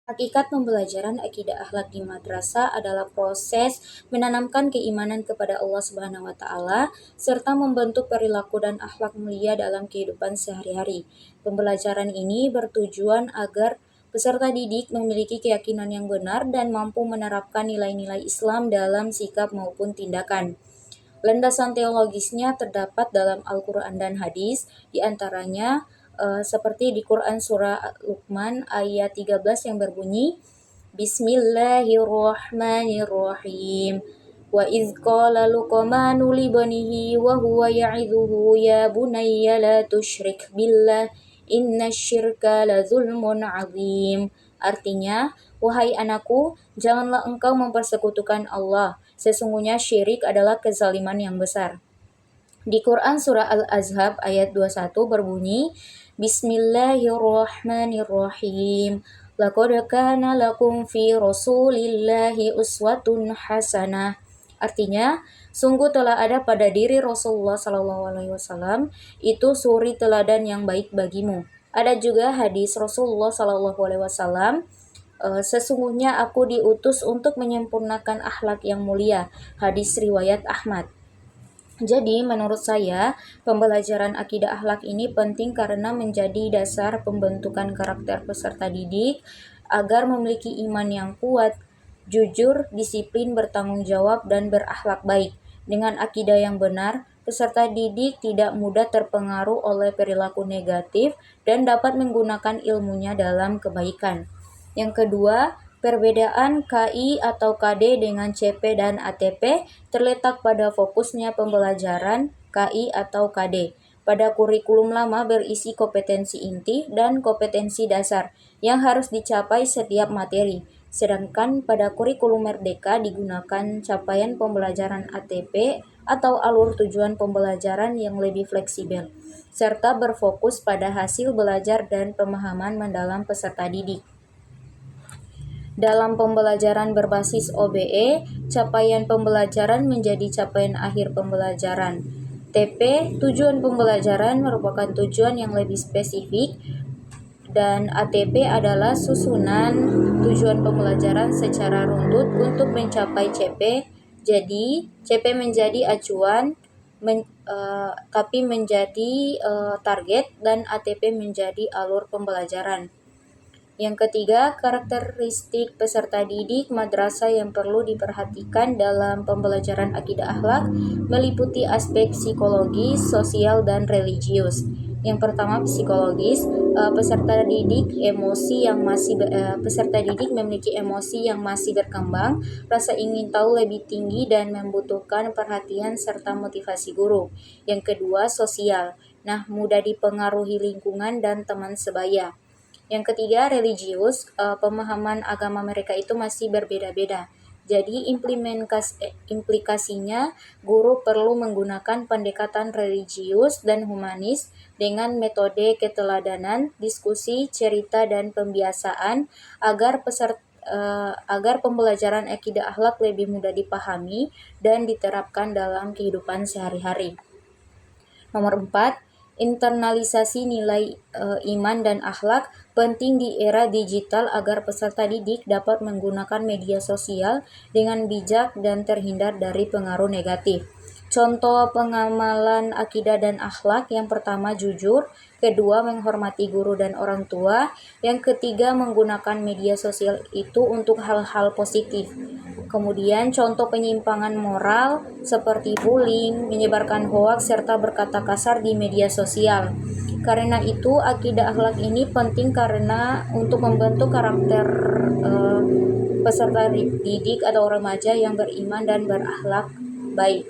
Hakikat pembelajaran akidah akhlak di madrasah adalah proses menanamkan keimanan kepada Allah Subhanahu wa taala serta membentuk perilaku dan akhlak mulia dalam kehidupan sehari-hari. Pembelajaran ini bertujuan agar peserta didik memiliki keyakinan yang benar dan mampu menerapkan nilai-nilai Islam dalam sikap maupun tindakan. Landasan teologisnya terdapat dalam Al-Quran dan hadis, di antaranya seperti di Quran surah Luqman ayat 13 yang berbunyi Bismillahirrahmanirrahim. Wa iz qala Luqmanu li banihi wa huwa ya'idhuhu ya bunayya la tusyrik billah innasyirka la zulmun 'adzim. Artinya, wahai anakku, janganlah engkau mempersekutukan Allah. Sesungguhnya syirik adalah kezaliman yang besar. Di Quran surah Al-Ahzab ayat 21 berbunyi, Bismillahirrahmanirrahim. Laqad kana lakum fi Rasulillahi uswatun hasanah. Artinya, sungguh telah ada pada diri Rasulullah SAW itu suri teladan yang baik bagimu. Ada juga hadis Rasulullah SAW, sesungguhnya aku diutus untuk menyempurnakan akhlak yang mulia. Hadis riwayat Ahmad. Jadi, menurut saya, pembelajaran akidah akhlak ini penting karena menjadi dasar pembentukan karakter peserta didik agar memiliki iman yang kuat, jujur, disiplin, bertanggung jawab, dan berakhlak baik. Dengan akidah yang benar, peserta didik tidak mudah terpengaruh oleh perilaku negatif dan dapat menggunakan ilmunya dalam kebaikan. Yang kedua, perbedaan KI atau KD dengan CP dan ATP terletak pada fokusnya pembelajaran KI atau KD. Pada kurikulum lama berisi kompetensi inti dan kompetensi dasar yang harus dicapai setiap materi. Sedangkan pada kurikulum merdeka digunakan capaian pembelajaran ATP atau alur tujuan pembelajaran yang lebih fleksibel, serta berfokus pada hasil belajar dan pemahaman mendalam peserta didik. Dalam pembelajaran berbasis OBE, capaian pembelajaran menjadi capaian akhir pembelajaran. TP, tujuan pembelajaran merupakan tujuan yang lebih spesifik, dan ATP adalah susunan tujuan pembelajaran secara runtut untuk mencapai CP. Jadi, CP menjadi acuan, tapi menjadi target, dan ATP menjadi alur pembelajaran. Yang ketiga, karakteristik peserta didik madrasah yang perlu diperhatikan dalam pembelajaran akidah akhlak meliputi aspek psikologis, sosial, dan religius. Yang pertama, psikologis. Peserta didik memiliki emosi yang masih berkembang, rasa ingin tahu lebih tinggi dan membutuhkan perhatian serta motivasi guru. Yang kedua, sosial. Mudah dipengaruhi lingkungan dan teman sebaya. Yang ketiga, religius. Pemahaman agama mereka itu masih berbeda-beda. Jadi implikasinya guru perlu menggunakan pendekatan religius dan humanis dengan metode keteladanan, diskusi, cerita, dan pembiasaan agar pembelajaran akidah akhlak lebih mudah dipahami dan diterapkan dalam kehidupan sehari-hari. Nomor 4, internalisasi nilai iman dan akhlak penting di era digital agar peserta didik dapat menggunakan media sosial dengan bijak dan terhindar dari pengaruh negatif. Contoh pengamalan akidah dan akhlak: yang pertama, jujur; kedua, menghormati guru dan orang tua; yang ketiga, menggunakan media sosial itu untuk hal-hal positif. Kemudian contoh penyimpangan moral seperti bullying, menyebarkan hoaks, serta berkata kasar di media sosial. Karena itu, akidah akhlak ini penting karena untuk membentuk karakter peserta didik atau remaja yang beriman dan berakhlak baik.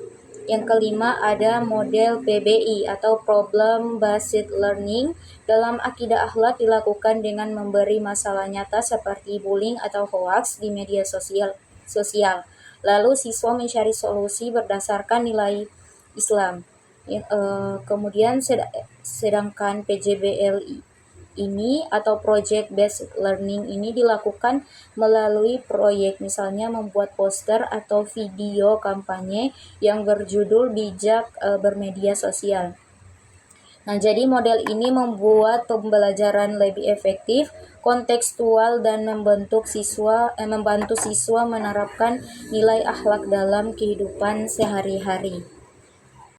Yang kelima, ada model PBI atau Problem Based Learning. Dalam akidah akhlak dilakukan dengan memberi masalah nyata seperti bullying atau hoaks di media sosial. Lalu siswa mencari solusi berdasarkan nilai Islam. Kemudian sedangkan PJBL ini atau Project Based Learning ini dilakukan melalui proyek, misalnya membuat poster atau video kampanye yang berjudul Bijak Bermedia Sosial. Nah, jadi model ini membuat pembelajaran lebih efektif, kontekstual, dan membantu siswa menerapkan nilai akhlak dalam kehidupan sehari-hari.